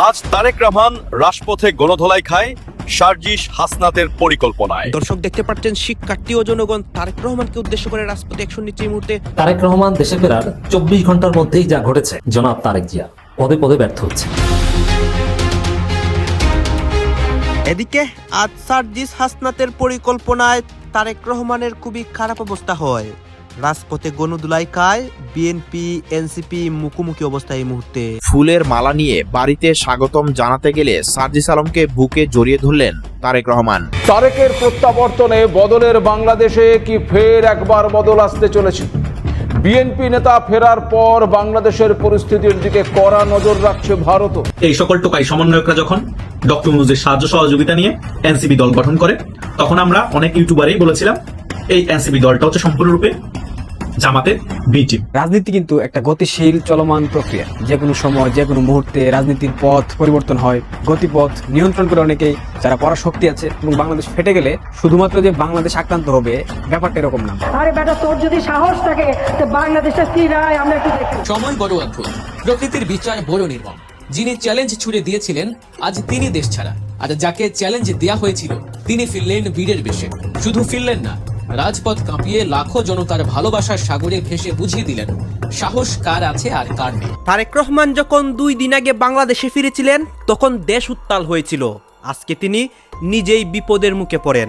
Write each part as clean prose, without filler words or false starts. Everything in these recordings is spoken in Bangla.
আজ তারেক রহমান রাজপথে গণধোলাই খায় সার্জিস হাসনাতের পরিকল্পনায়। দর্শক দেখতে পাচ্ছেন শিক্ষার্থী ও জনগণ তারেক রহমানকে উদ্দেশ্য করে রাজপথে অ্যাকশন নিচ্ছে এই মুহূর্তে। তারেক রহমান দেশে ফেরার 24 ঘন্টার মধ্যেই যা ঘটেছে, জনাব তারেক জিয়া পদে পদে ব্যর্থ হচ্ছে। এদিকে আজ সার্জিস হাসনাতের পরিকল্পনায় তারেক রহমানের খুবই খারাপ অবস্থা হয়। রাজপথে গণধোলাই খায় বিএনপি এনসিপি মুখোমুখি অবস্থা এই মুহূর্তে। ফুলের মালা নিয়ে বাড়িতে স্বাগতম জানাতে গেলে সার্জিস আলমকে বুকে জড়িয়ে ধরলেন তারেক রহমান। তারেকের প্রত্যাবর্তনে বদলের বাংলাদেশে কি ফের একবার বদল আসতে চলেছে? বিএনপি নেতা ফেরার পর বাংলাদেশের পরিস্থিতির দিকে কড়া নজর রাখছে ভারত। এই সকল টোকাই সমন্বয়করা যখন ডক্টর মুজির সাহায্য সহযোগিতা নিয়ে এনসিপি দল গঠন করে, তখন আমরা অনেক ইউটিউবারেই বলেছিলাম এই এনসিপি দলটা হচ্ছে সম্পূর্ণরূপে জামাতের বি টিম। রাজনীতি কিন্তু একটা গতিশীল চলমান প্রক্রিয়া। যে কোনো সময় যে কোনো মুহূর্তে রাজনীতির পথ পরিবর্তন হয়। গতিপথ নিয়ন্ত্রণ করে অনেকেই যারা পরাশক্তি আছে, এবং বাংলাদেশ ফেটে গেলে শুধুমাত্র যে বাংলাদেশ আক্রান্ত হবে ব্যাপারটা এরকম না। আরে বেটা, তোর যদি সাহস থাকে তো বাংলাদেশের সিরায় আমরা একটু দেখি। সময় বড় অদ্ভুত, প্রকৃতির বিচার বড় নির্মম। যিনি চ্যালেঞ্জ ছুড়ে দিয়েছিলেন আজ তিনি দেশ ছাড়া, আর যাকে চ্যালেঞ্জ দেয়া হয়েছিল তিনি ফিরলেন বীরের বেশে। শুধু ফিরলেন না, রাজপথ কাঁপিয়ে লাখো জনতার ভালোবাসার সাগরে ভেসে বুঝিয়ে দিলেন সাহস কার আছে আর কার নেই। তারেক রহমান যখন 2 দিন আগে বাংলাদেশে ফিরেছিলেন তখন দেশ উত্তাল হয়েছিল। আজকে তিনি নিজেই বিপদের মুখে পড়েন।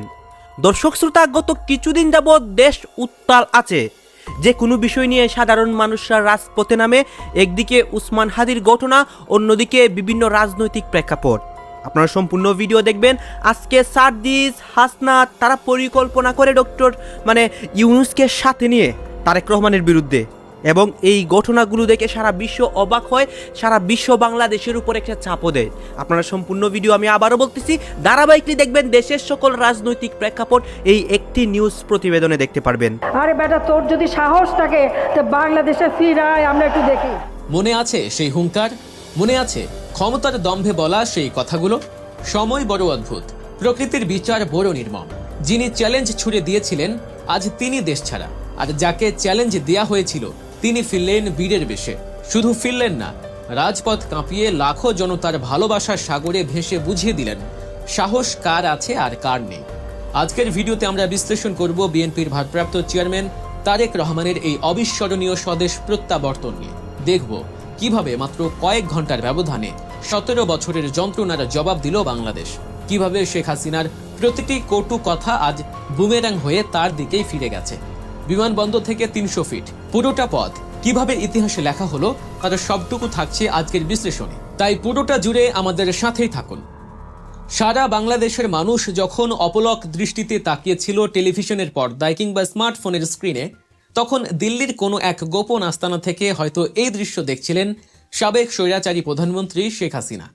দর্শক শ্রোতা, গত কিছুদিন যাবৎ দেশ উত্তাল আছে। যে কোনো বিষয় নিয়ে সাধারণ মানুষরা রাজপথে নামে। একদিকে উসমান হাদির ঘটনা, অন্যদিকে বিভিন্ন রাজনৈতিক প্রেক্ষাপট। আপনারা সম্পূর্ণ ভিডিও দেখবেন। আজকে সার্জিস হাসনাত তারা পরিকল্পনা করে ডক্টর ইউনূসকে সাথে নিয়ে তারেক রহমানের বিরুদ্ধে, এবং এই ঘটনাগুলো দেখে সারা বিশ্ব অবাক হয়, সারা বিশ্ব বাংলাদেশের উপর একটা চাপও দেয়। আপনারা সম্পূর্ণ ভিডিও আমি আবারও বলতেছি, ধারাবাহিকলি দেখবেন। দেশের সকল রাজনৈতিক প্রেক্ষাপট এই একটি নিউজ প্রতিবেদনে দেখতে পারবেন। আরে বেটা, তোর যদি সাহস থাকে তো বাংলাদেশের সিরায় আমরা একটু দেখি। মনে আছে সেই হুঙ্কার? মনে আছে ক্ষমতার দম্ভে বলা সেই কথাগুলো? সময় বড় অদ্ভুত, প্রকৃতির বিচার বড় নির্মম। যিনি চ্যালেঞ্জ ছুড়ে দিয়েছিলেন আজ তিনি দেশ ছাড়া, আর যাকে চ্যালেঞ্জ দেয়া হয়েছিল তিনি ফিরলেন বীরের বেশে। শুধু ফিরলেন না, রাজপথ কাঁপিয়ে লাখো জনতার ভালোবাসার সাগরে ভেসে বুঝিয়ে দিলেন সাহস কার আছে আর কার নেই। আজকের ভিডিওতে আমরা বিশ্লেষণ করব বিএনপির ভারপ্রাপ্ত চেয়ারম্যান তারেক রহমানের এই অবিস্মরণীয় স্বদেশ প্রত্যাবর্তন নিয়ে। দেখব কিভাবে মাত্র কয়েক ঘন্টার ব্যবধানে 17 বছরের যন্ত্রণার জবাব দিল বাংলাদেশ। কিভাবে শেখ হাসিনার প্রতিটি কটু কথা আজ বুমেরাং হয়ে তার দিকেই ফিরে গেছে। বিমানবন্দর থেকে 300 ফিট পুরোটা পথ কিভাবে ইতিহাসে লেখা হলো, তার সবটুকু থাকছে আজকের বিশ্লেষণে। তাই পুরোটা জুড়ে আমাদের সাথেই থাকুন। সারা বাংলাদেশের মানুষ যখন অপলক দৃষ্টিতে তাকিয়েছিল টেলিভিশনের পর্দায় কিংবা স্মার্টফোনের স্ক্রিনে, তখন দিল্লির কোনো এক গোপন আস্তানা থেকে হয়তো এই দৃশ্য দেখছিলেন সাবেক স্বৈরাচারী প্রধানমন্ত্রী শেখ হাসিনা।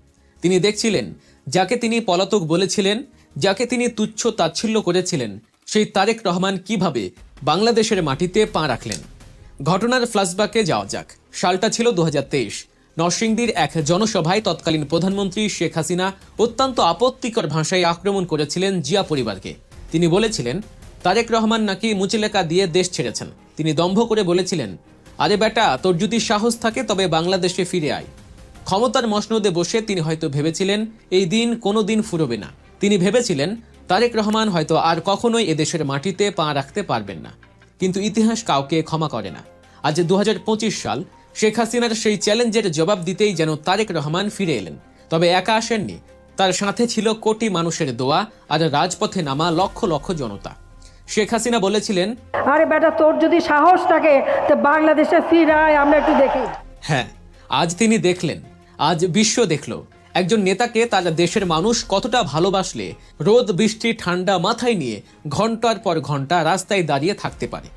তিনি দেখছিলেন যাকে তিনি পলাতক বলেছিলেন, যাকে তিনি তুচ্ছ তাচ্ছিল্য করেছিলেন, সেই তারেক রহমান কিভাবে বাংলাদেশের মাটিতে পা রাখলেন। ঘটনার ফ্ল্যাশব্যাকে যাওয়া যাক। সালটা ছিল 2023। নরসিংদীর এক জনসভায় তৎকালীন প্রধানমন্ত্রী শেখ হাসিনা অত্যন্ত আপত্তিকর ভাষায় আক্রমণ করেছিলেন জিয়া পরিবারকে। তিনি বলেছিলেন তারেক রহমান নাকি মুচলেকা দিয়ে দেশ ছেড়েছেন। তিনি দম্ভ করে বলেছিলেন, আরে বেটা, তোর যদি সাহস থাকে তবে বাংলাদেশে ফিরে আয়। ক্ষমতার মসনদে বসে তিনি হয়তো ভেবেছিলেন এই দিন কোনো দিন ফুরবে না। তিনি ভেবেছিলেন তারেক রহমান হয়তো আর কখনোই এদেশের মাটিতে পা রাখতে পারবেন না। কিন্তু ইতিহাস কাউকে ক্ষমা করে না। আজ 2025 সাল, শেখ হাসিনার সেই চ্যালেঞ্জের জবাব দিতেই যেন তারেক রহমান ফিরে এলেন। তবে একা আসেননি, তার সাথে ছিল কোটি মানুষের দোয়া আর রাজপথে নামা লক্ষ লক্ষ জনতা। শেখ হাসিনা বলেছিলেন, আরে বেটা, তোর যদি সাহস থাকে তো বাংলাদেশের সিরায় আমরা একটু দেখি। হ্যাঁ, আজ তিনি দেখলেন, আজ বিশ্ব দেখল একজন নেতাকে তার দেশের মানুষ কতটা ভালোবাসলে রোদ বৃষ্টি ঠান্ডা মাথায় নিয়ে ঘন্টার পর ঘন্টা রাস্তায় দাঁড়িয়ে থাকতে পারে।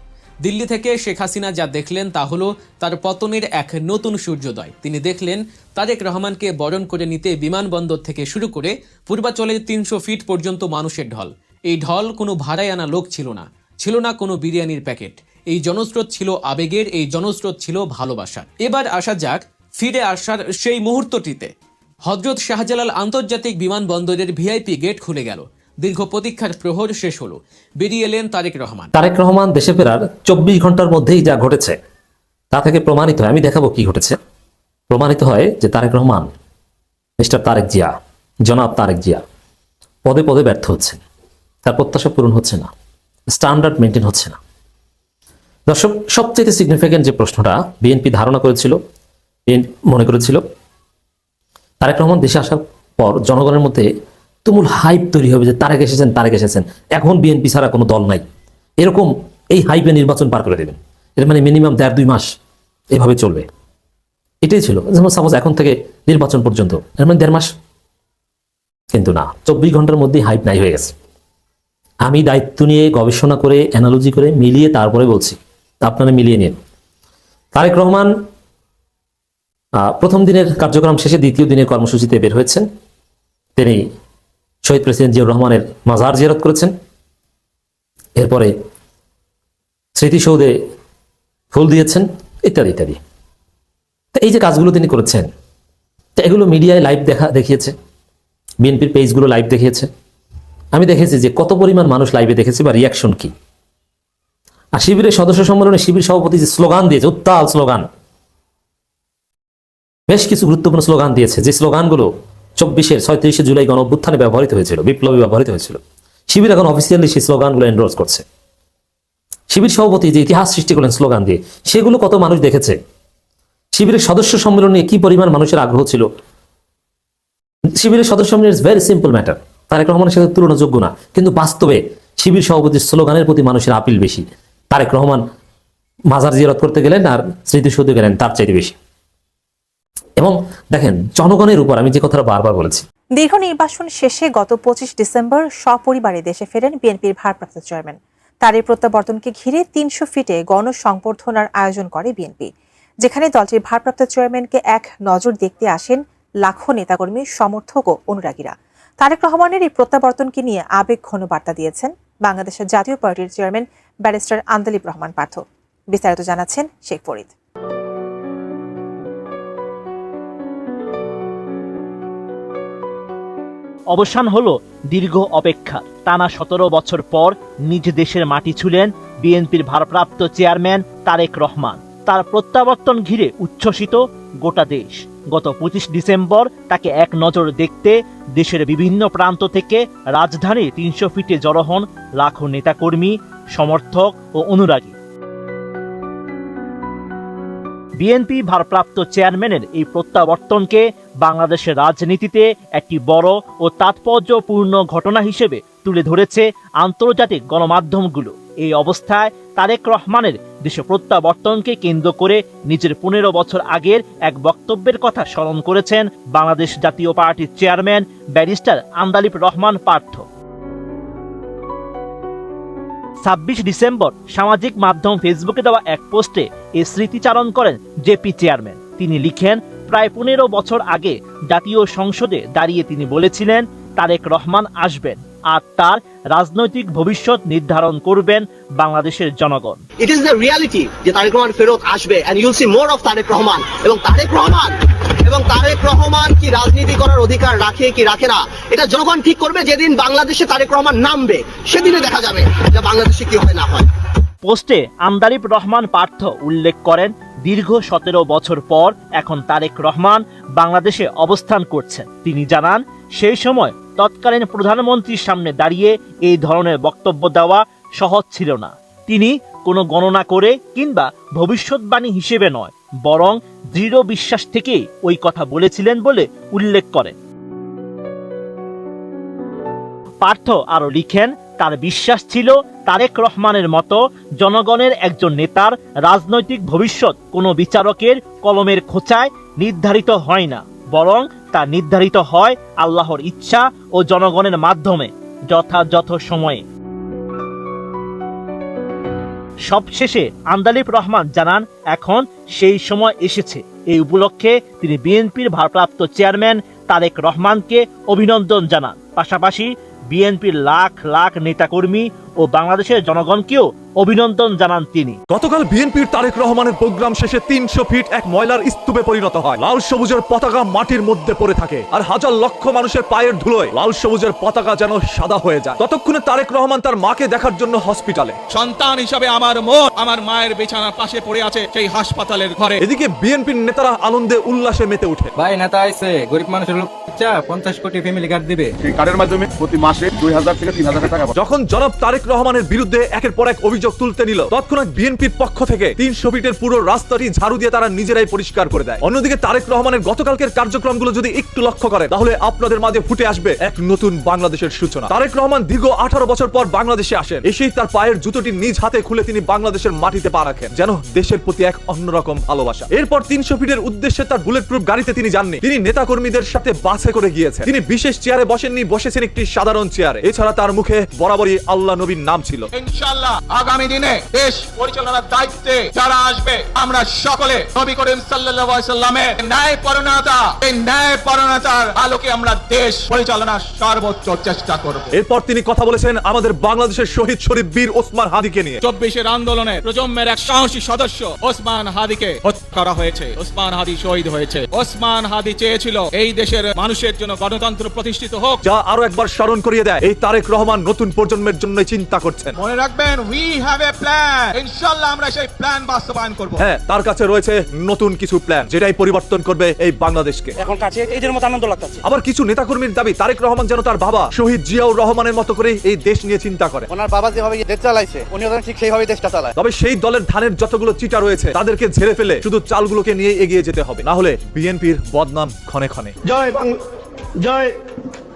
দিল্লি থেকে শেখ হাসিনা যা দেখলেন তা হলো তার পতনের এক নতুন সূর্যোদয়। তিনি দেখলেন তারেক রহমানকে বরণ করে নিতে বিমানবন্দর থেকে শুরু করে পূর্বাচলের 300 ফিট পর্যন্ত মানুষের ঢল। এই ঢল কোনো ভাড়ায় আনা লোক ছিল না, ছিল না কোনো বিরিয়ানির প্যাকেট। এই জনস্রোত ছিল আবেগের, এই জনস্রোত ছিল ভালোবাসার। এবার আসা যাক ফিরে আসার সেই মুহূর্তটিতে। হযরত শাহজালাল আন্তর্জাতিক বিমানবন্দরের ভিআইপি গেট খুলে গেল। দীর্ঘ প্রতীক্ষার প্রহর শেষ হলো। বেরিয়ে এলেন তারেক রহমান। তারেক রহমান দেশে ফেরার 24 ঘন্টার মধ্যেই যা ঘটেছে তা থেকে প্রমাণিত হয়, আমি দেখাবো কি ঘটেছে। প্রমাণিত হয় যে তারেক রহমান মিস্টার তারেক জিয়া, জনাব তারেক জিয়া পদে পদে ব্যর্থ হচ্ছেন, তার প্রত্যাশা পূরণ হচ্ছে না, স্ট্যান্ডার্ড মেনটেন হচ্ছে না। দর্শক, সবচেয়ে সিগনিফিক্যান্ট যে প্রশ্নটা বিএনপি ধারণা করেছিল, মনে করেছিল তারেক রহমান দেশে আসার পর জনগণের মধ্যে তুমুল হাইপ তৈরি হবে যে তারেক এসেছেন, এখন বিএনপি ছাড়া কোনো দল নাই, এরকম এই হাইপে নির্বাচন পার করে দেবেন। এর মানে মিনিমাম 1.5-2 মাস এভাবে চলবে, এটাই ছিল। যেমন সাপোজ এখন থেকে নির্বাচন পর্যন্ত, এর মানে 1.5 মাস। কিন্তু না, 24 ঘন্টার মধ্যেই হাইপ নাই হয়ে গেছে। আমি দায়িত্ব নিয়ে গবেষণা করে অ্যানালজি করে মিলিয়ে তারপরে বলছি, আপনারা মিলিয়ে নিন। তারেক রহমান প্রথম দিনের কার্যক্রম শেষে দ্বিতীয় দিনের কর্মসূচিতে বের হয়েছেন। তিনি শহীদ প্রেসিডেন্ট জিয়াউর রহমানের মাজার জিয়ারত করেছেন, এরপরে স্মৃতিসৌধে ফুল দিয়েছেন, ইত্যাদি ইত্যাদি। তো এই যে কাজগুলো তিনি করেছেন, তো এগুলো মিডিয়ায় লাইভ দেখিয়েছে, বিএনপির পেজগুলো লাইভ দেখিয়েছে। আমি দেখেছি যে কত পরিমাণ মানুষ লাইভে দেখেছে বা রিয়াকশন কি। আর শিবিরের সদস্য সম্মেলনে শিবির সভাপতি যে স্লোগান দিয়েছে, উত্তাল স্লোগান, বেশ কিছু গুরুত্বপূর্ণ স্লোগান দিয়েছে, যে স্লোগানগুলো 36 জুলাই গণ অভ্যুত্থানে ব্যবহৃত হয়েছিল, বিপ্লবী ব্যবহৃত হয়েছিল। শিবির এখন অফিসিয়ালি সেই স্লোগানগুলো এন্ডোর্স করছে। শিবির সভাপতি যে ইতিহাস সৃষ্টি করলেন স্লোগান দিয়ে, সেগুলো কত মানুষ দেখেছে। শিবিরের সদস্য সম্মেলন নিয়ে কি পরিমাণ মানুষের আগ্রহ ছিল। শিবিরের সদস্য সম্মেলন is very simple matter, Tarique রহমানের সাথে তুলনাযোগ্য না, কিন্তু বাস্তবে শিবির সভাপতির স্লোগানের প্রতি মানুষের আপিল বেশি। তারেক রহমান মাজার জিয়ারত করতে গেলেন আর স্মৃতিসৌধে গেলেন তার চাইতে বেশি। এবং দেখেন, জনগণের উপর আমি যে কথাটা বারবার বলেছি, দীর্ঘ নির্বাচন শেষে গত 25 ডিসেম্বর সপরিবারে দেশে ফেরেন বিএনপির ভারপ্রাপ্ত চেয়ারম্যান। তার এই প্রত্যাবর্তনকে ঘিরে 300 ফিটে গণসংবর্ধনার আয়োজন করে বিএনপি, যেখানে দলটির ভারপ্রাপ্ত চেয়ারম্যানকে এক নজর দেখতে আসেন লাখো নেতাকর্মী, সমর্থক ও অনুরাগীরা। তারেক রহমানের এই প্রত্যাবর্তনকে নিয়ে আবেগঘন বার্তা দিয়েছেন বাংলাদেশের জাতীয় পার্টির চেয়ারম্যান ব্যারিস্টার আন্দালিব রহমান পার্থ। বিস্তারিত জানাচ্ছেন শেখ ফরিদ। অবসান হলো দীর্ঘ অপেক্ষা। টানা 17 বছর পর নিজ দেশের মাটি ছুঁলেন বিএনপির ভারপ্রাপ্ত চেয়ারম্যান তারেক রহমান। তার প্রত্যাবর্তন ঘিরে উচ্ছ্বসিত গোটা দেশ। গত 25 ডিসেম্বর তাকে এক নজর দেখতে দেশের বিভিন্ন প্রান্ত থেকে রাজধানীর 300 ফিটে জড়ো হন লাখো নেতাকর্মী, সমর্থক ও অনুরাগী। বিএনপি ভারপ্রাপ্ত চেয়ারম্যানের এই প্রত্যাবর্তনকে বাংলাদেশের রাজনীতিতে একটি বড় ও তাৎপর্যপূর্ণ ঘটনা হিসেবে তুলে ধরেছে আন্তর্জাতিক গণমাধ্যমগুলো। এই অবস্থায় তারেক রহমানের দেশে প্রত্যাবর্তনকে কেন্দ্র করে নিজের 15 বছর আগের এক বক্তব্যের কথা স্মরণ করেছেন বাংলাদেশ জাতীয় পার্টির chairman barrister Andalib Rahman Partha. 26 December সামাজিক মাধ্যম ফেসবুকে দেওয়া এক পোস্টে এই স্মৃতিচারণ করেন জেপি চেয়ারম্যান। তিনি লিখেন, প্রায় 15 বছর আগে জাতীয় সংসদে দাঁড়িয়ে তিনি বলেছিলেন তারেক রহমান আসবেন আর তার রাজনৈতিক ভবিষ্যৎ নির্ধারণ করবেন বাংলাদেশের জনগণ। ইট ইজ দ্য রিয়ালিটি যে তারেক রহমান ফেরত আসবে and you will see more of Tarique Rahman. এবং তারেক রহমান কি রাজনীতি করার অধিকার রাখে কি রাখে না, এটা জনগণ ঠিক করবে। যেদিন বাংলাদেশে তারেক রহমান নামবে সেদিনে দেখা যাবে যে বাংলাদেশে কি হয় না হয়। পোস্টে আন্দালিব রহমান পার্থ উল্লেখ করেন, দীর্ঘ 17 বছর পর এখন তারেক রহমান বাংলাদেশে অবস্থান করছেন। তিনি জানান, সেই সময় তৎকালীন প্রধানমন্ত্রীর সামনে দাঁড়িয়ে এই ধরনের বক্তব্য দেওয়া সহজ ছিল না। তিনি কোনো গণনা করে কিংবা ভবিষ্যৎবাণী হিসেবে নয়, বরং দৃঢ় বিশ্বাস থেকেই ওই কথা বলেছিলেন বলে উল্লেখ করেন। পার্থ আরো লিখেন, তার বিশ্বাস ছিল তারেক রহমানের মতো জনগণের একজন নেতার রাজনৈতিক ভবিষ্যৎ কোনো বিচারকের কলমের খোঁচায় নির্ধারিত হয় না, বরং তা নির্ধারিত হয় আল্লাহর ইচ্ছা ও জনগণের মাধ্যমে যথাযথ সময়ে। সবশেষে আন্দালিব রহমান জানান, এখন সেই সময় এসেছে। এই উপলক্ষে তিনি বিএনপির ভারপ্রাপ্ত চেয়ারম্যান তারেক রহমানকে অভিনন্দন জানান। পাশাপাশি বিএনপির লাখ লাখ নেতাকর্মী ও বাংলাদেশের জনগণকেও অভিনন্দন জানান তিনি। গতকাল বিএনপির তারেক রহমানের প্রোগ্রাম শেষে 300 ফিট এক ময়লার স্তূপে পরিণত হয়। লাল সবুজের পতাকা মাটির মধ্যে পড়ে থাকে, আর হাজার লক্ষ মানুষের পায়ের ধুলোয় লাল সবুজের পতাকা যেন সাদা হয়ে যায়। ততক্ষণে তারেক রহমান তার মাকে দেখার জন্য হসপিটালে। সন্তান হিসাবে আমার মন আমার মায়ের বিছানার পাশে পড়ে আছে সেই হাসপাতালের ঘরে। এদিকে বিএনপির নেতারা আনন্দে উল্লাসে মেতে ওঠে। ভাই নেতা আইছে, গরিব মানুষের লোক 50 কোটি ফ্যামিলি কার্ড দিবে। এই কার্ডের মাধ্যমে প্রতি মাসে 2000 থেকে 3000 টাকা পাবে। যখন জনাব তারেক রহমানের বিরুদ্ধে একের পর এক অভিযোগ তুলতে নিল, তৎক্ষণাৎ বিএনপির পক্ষ থেকে 300 ফিটের পুরো রাস্তাটি ঝাড়ু দিয়ে তারা নিজেরাই পরিষ্কার করে দেয়। অন্যদিকে তারেক রহমানের গতকালকের কার্যক্রমগুলো যদি একটু লক্ষ্য করে, তাহলে আপনাদের মাঝে ফুটে আসবে এক নতুন বাংলাদেশের সূচনা। তারেক রহমান দীর্ঘ 18 বছর পর বাংলাদেশে আসেন। এসেই তার পায়ের জুতোটি নিজ হাতে খুলে তিনি বাংলাদেশের মাটিতে পা রাখেন, যেন দেশের প্রতি এক অন্যরকম ভালোবাসা। এরপর 300 ফিটের উদ্দেশ্যে তার বুলেট প্রুফ গাড়িতে তিনি যাননি, তিনি নেতাকর্মীদের সাথে বাসে করে গিয়েছেন। তিনি বিশেষ চেয়ারে বসেননি, বসেছেন একটি সাধারণ চেয়ারে। এছাড়া তার মুখে বরাবরই আল্লাহ নবীর নাম ছিল। ইনশাআল্লাহ আগামী দিনে দেশ পরিচালনার দায়িত্বে যারা আসবে, আমরা সকলে নবী করিম সাল্লাল্লাহু আলাইহি সাল্লামের ন্যায়পরায়ণতার আলোকে আমরা দেশ পরিচালনার সর্বোচ্চ চেষ্টা করব। এরপর তিনি কথা বলেছেন আমাদের বাংলাদেশের শহীদ শরীফ বীর ওসমান হাদিকে নিয়ে। 24-এর আন্দোলনে প্রজন্মের এক সাহসী সদস্য ওসমান হাদিকে হত্যা করা হয়েছে। ওসমান হাদি শহীদ হয়েছে। ওসমান হাদি চেয়েছিল এই দেশের মানুষের জন্য গণতন্ত্র প্রতিষ্ঠিত হোক, যা আরো একবার স্মরণ করিয়ে দেয় এই তারেক রহমান নতুন প্রজন্মের জন্য চিন্তা করছেন। মনে রাখবেন, উই হ্যাভ এ প্ল্যান। ইনশাআল্লাহ আমরা সেই প্ল্যান বাস্তবায়ন করব। হ্যাঁ, তার কাছে রয়েছে নতুন কিছু প্ল্যান, যেটাই পরিবর্তন করবে এই বাংলাদেশকে। এখন কাছে এদের মতো আনন্দ লাগতেছে। আবার কিছু নেতাকর্মীর দাবি তারেক রহমান যেন তার বাবা শহীদ জিয়াউর রহমানের মতো করে এই দেশ নিয়ে চিন্তা করে। ওনার বাবা যেভাবে দেশ চালাইছে, উনিও ঠিক সেইভাবে দেশটা চালায়। তবে সেই দলের ধানের যতগুলো চিটা রয়েছে তাদেরকে ঝেড়ে ফেলে শুধু চালগুলোকে নিয়ে এগিয়ে যেতে হবে, না হলে বিএনপির বদনাম ক্ষণে ক্ষণে। জয়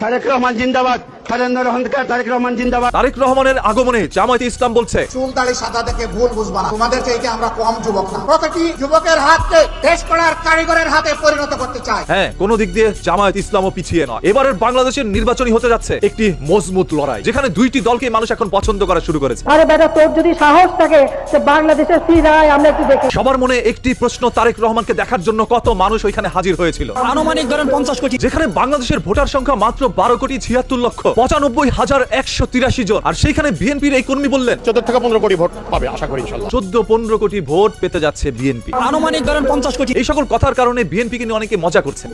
তারেক রহমান জিন্দাবাদ। তারেক রহমান জিন্দাবাদ। তারেক রহমানের আগমনে জামায়াতে ইসলাম বলছে, চুল দাড়ি সাদা দেখে ভুল বুঝবা না, তোমাদের চাইতে আমরা কম যুবক না। প্রতিটি যুবকের হাতকে দেশ গড়ার কারিগরের হাতে পরিণত করতে চাই। হ্যাঁ, কোন দিক দিয়ে জামায়াত ইসলামও পিছিয়ে নয়। এবারের বাংলাদেশের নির্বাচনী হতে যাচ্ছে একটি মজবুত লড়াই, যেখানে দুইটি দলকে মানুষ এখন পছন্দ করা শুরু করেছে। আরে বেটা, তোর যদি সাহস থাকে তো বাংলাদেশের ফিরায় আমরা একটু দেখি। সবার মনে একটি প্রশ্ন, তারেক রহমানকে দেখার জন্য কত মানুষ ওইখানে হাজির হয়েছিল? আনুমানিক ধরেন 50 কোটি। যেখানে বাংলাদেশের ভোটার সংখ্যা মাত্র 12,76,95,183 জন, আর সেইখানে বিএনপির এই কর্মী বললেন 14 থেকে 15 কোটি ভোট পাবে আশা করি ইনশাআল্লাহ। 14-15 কোটি ভোট পেতে যাচ্ছে বিএনপি। আনুমানিক ধরেন 50 কোটি। এই সকল কথার কারণে বিএনপিকে নিয়ে অনেকে মজা করছে।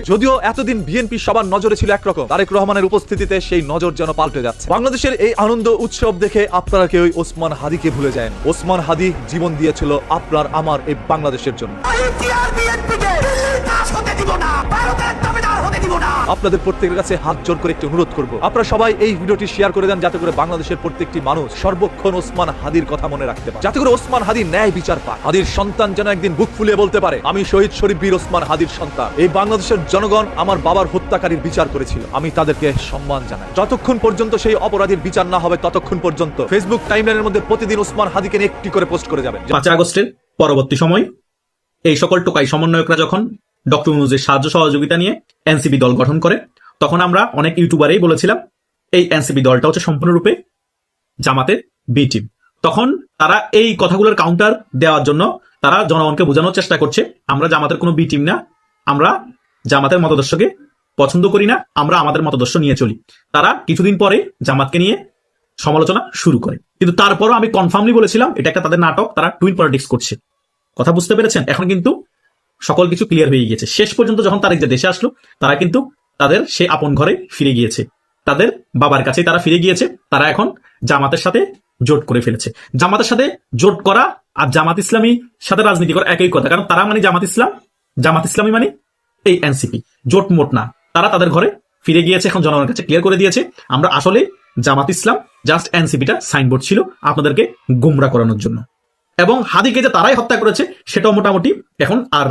যদিও এতদিন বিএনপি সবার নজরে ছিল একরকম, তারেক রহমানের উপস্থিতিতে সেই নজর যেন পাল্টে যাচ্ছে। বাংলাদেশের এই আনন্দ উৎসব দেখে আপনারা কেউ ওসমান হাদিকে ভুলে যায়। ওসমান হাদি জীবন দিয়েছিল আপনার আমার এই বাংলাদেশের জন্য। আপনাদের প্রত্যেকের কাছে হাত জোর করে একটি অনুরোধ করব, আপনারা সবাই এই ভিডিওটি শেয়ার করে দেন, যাতে করে বাংলাদেশের প্রত্যেকটি মানুষ সর্বক্ষণ ওসমান হাদির কথা মনে রাখতে পারে, যাতে করে ওসমান হাদি ন্যায় বিচার পায়। হাদির সন্তান যেন একদিন বুক ফুলিয়ে বলতে পারে, আমি শহীদ শরীফ বীর ওসমান হাদির সন্তান। এই বাংলাদেশের জনগণ আমার বাবার হত্যাকারীর বিচার করেছিল, আমি তাদেরকে সম্মান জানাই। যতক্ষণ পর্যন্ত সেই অপরাধীর বিচার না হবে, ততক্ষণ পর্যন্ত ফেসবুক টাইমলাইনের মধ্যে প্রতিদিন ওসমান হাদিকে নিয়ে একটি করে পোস্ট করে যাবেন। 5 আগস্টের পরবর্তী সময় এই সকল টোকাই সমন্বয়করা যখন ডক্টর ইউনূসের সাহায্য সহযোগিতা নিয়ে এনসিপি দল গঠন করে, তখন আমরা অনেক ইউটিউবারেই বলেছিলাম এই এনসিপি দলটা হচ্ছে সম্পূর্ণরূপে জামাতের বি টিম। তখন তারা এই কথাগুলোর কাউন্টার দেওয়ার জন্য তারা জনগণকে বোঝানোর চেষ্টা করছে আমরা জামাতের কোনো বি টিম না, আমরা জামাতের মতাদর্শকে পছন্দ করি না, আমরা আমাদের মতাদর্শ নিয়ে চলি। তারা কিছুদিন পরে জামাতকে নিয়ে সমালোচনা শুরু করে, কিন্তু তারপরও আমি কনফার্মলি বলেছিলাম এটা একটা তাদের নাটক, তারা টুইন পলিটিক্স করছে। কথা বুঝতে পেরেছেন? এখন কিন্তু সকল কিছু ক্লিয়ার হয়ে গিয়েছে। শেষ পর্যন্ত যখন তারেক যে দেশে আসলো, তারা কিন্তু তাদের সেই আপন ঘরে ফিরে গিয়েছে, তাদের বাবার কাছে তারা ফিরে গিয়েছে। তারা এখন জামাতের সাথে জোট করে ফেলেছে। জামাতের সাথে জোট করা আর জামাত ইসলামী সাথে রাজনীতি করা একই কথা, কারণ তারা মানে জামাত ইসলাম, জামাত ইসলামী মানে এই এনসিপি। জোট মোট না, তারা তাদের ঘরে ফিরে গিয়েছে। এখন জনগণের কাছে ক্লিয়ার করে দিয়েছে আমরা আসলে জামাত ইসলাম, জাস্ট এনসিপিটা সাইনবোর্ড ছিল আপনাদেরকে গুমরা করানোর জন্য। এবং হাদিকে যে তারাই হত্যা করেছে সেটাও মোটামুটি এখন আর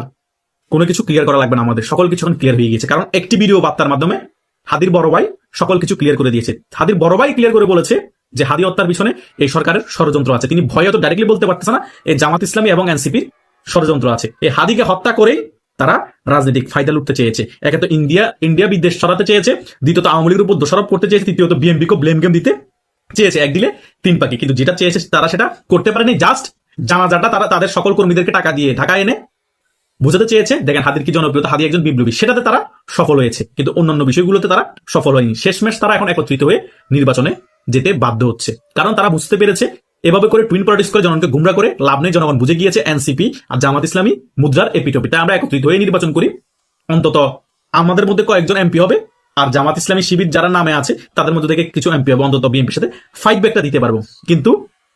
কোনো কিছু ক্লিয়ার করা লাগবে না, আমাদের সকল কিছু এখন ক্লিয়ার হয়ে গিয়েছে। কারণ একটি ভিডিও বার্তার মাধ্যমে হাদির বড় ভাই সকল কিছু ক্লিয়ার করে দিয়েছে। হাদির বড় ভাই ক্লিয়ার করে বলেছে যে হাদি হত্যার পিছনে এই সরকারের ষড়যন্ত্র আছে। তিনি ভয়ে তো ডাইরেক্টলি বলতে পারতেছে না এই জামাত ইসলামী এবং এনসিপির ষড়যন্ত্র আছে। এই হাদিকে হত্যা করেই তারা রাজনৈতিক ফায়দা লুটতে চেয়েছে। একে তো ইন্ডিয়া বিদ্বেষ ছড়াতে চেয়েছে, দ্বিতীয়ত আওয়ামী লীগের উপর দোষারোপ করতে চেয়েছে, তৃতীয়ত বিএনপিকে ব্লেম গেম দিতে চেয়েছে। এক দিলে 3 পাখি, কিন্তু যেটা চেয়েছে তারা সেটা করতে পারেনি। জাস্ট জানাজাটা তারা তাদের সকল কর্মীদেরকে টাকা দিয়ে ঢাকা এনে বোঝাতে চেয়েছে দেখেন হাদির কি জনপ্রিয়তা, হাদি একজন বিপ্লবী, সেটাতে তারা সফল হয়েছে, কিন্তু অন্যান্য বিষয়গুলোতে তারা সফল হয়নি। শেষমেশ তারা এখন একত্রিত হয়ে নির্বাচনে যেতে বাধ্য হচ্ছে, কারণ তারা বুঝতে পেরেছে এভাবে করে টুইন পলিটিক্স করে জনগণকে গুমরা করে লাভ নেই। জনগণ বুঝে গিয়েছে এনসিপি আর জামাত ইসলামী মুদ্রার এপিটপি। তাই আমরা একত্রিত হয়ে নির্বাচন করি, অন্তত আমাদের মধ্যে কয়েকজন এমপি হবে, আর জামাত ইসলামী শিবির যারা নামে আছে তাদের মধ্যে থেকে কিছু এমপি হবে, অন্তত বিএনপির সাথে ফাইট ব্যাকটা দিতে পারবো। কিন্তু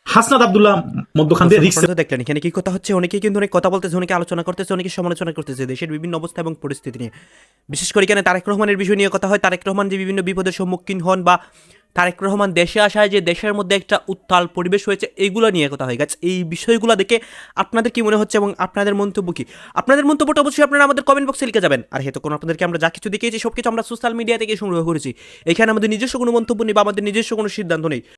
হাসনাত আব্দুল্লাহ মধ্যখান দিয়ে রিস্ক। দেখলেন এখানে কি কথা হচ্ছে, অনেকেই কিন্তু অনেক কথা বলতেছে, অনেকে আলোচনা করতেছে, অনেকে সমালোচনা করতেছে দেশের বিভিন্ন অবস্থা এবং পরিস্থিতি নিয়ে। বিশেষ করে এখানে তারেক রহমানের বিষয় নিয়ে কথা হয়। তারেক রহমান যে বিভিন্ন বিপদের সম্মুখীন হন বা তারেক রহমান দেশে আসায় যে দেশের মধ্যে একটা উত্তাল পরিবেশ হয়েছে, এইগুলো নিয়ে কথা হয় গাছ। এই বিষয়গুলো দেখে আপনাদের কি মনে হচ্ছে এবং আপনাদের মন্তব্য কি? আপনাদের মন্তব্যটা অবশ্যই আপনারা আমাদের কমেন্ট বক্সে লিখে যাবেন। আর হেতু কোনো আপনাদেরকে আমরা যা কিছু দেখিয়েছি সব কিছু আমরা সোশ্যাল মিডিয়া থেকে সংগ্রহ করেছি। এখানে আমাদের নিজস্ব কোনো মন্তব্য নেই বা আমাদের নিজস্ব কোনো সিদ্ধান্ত নেই।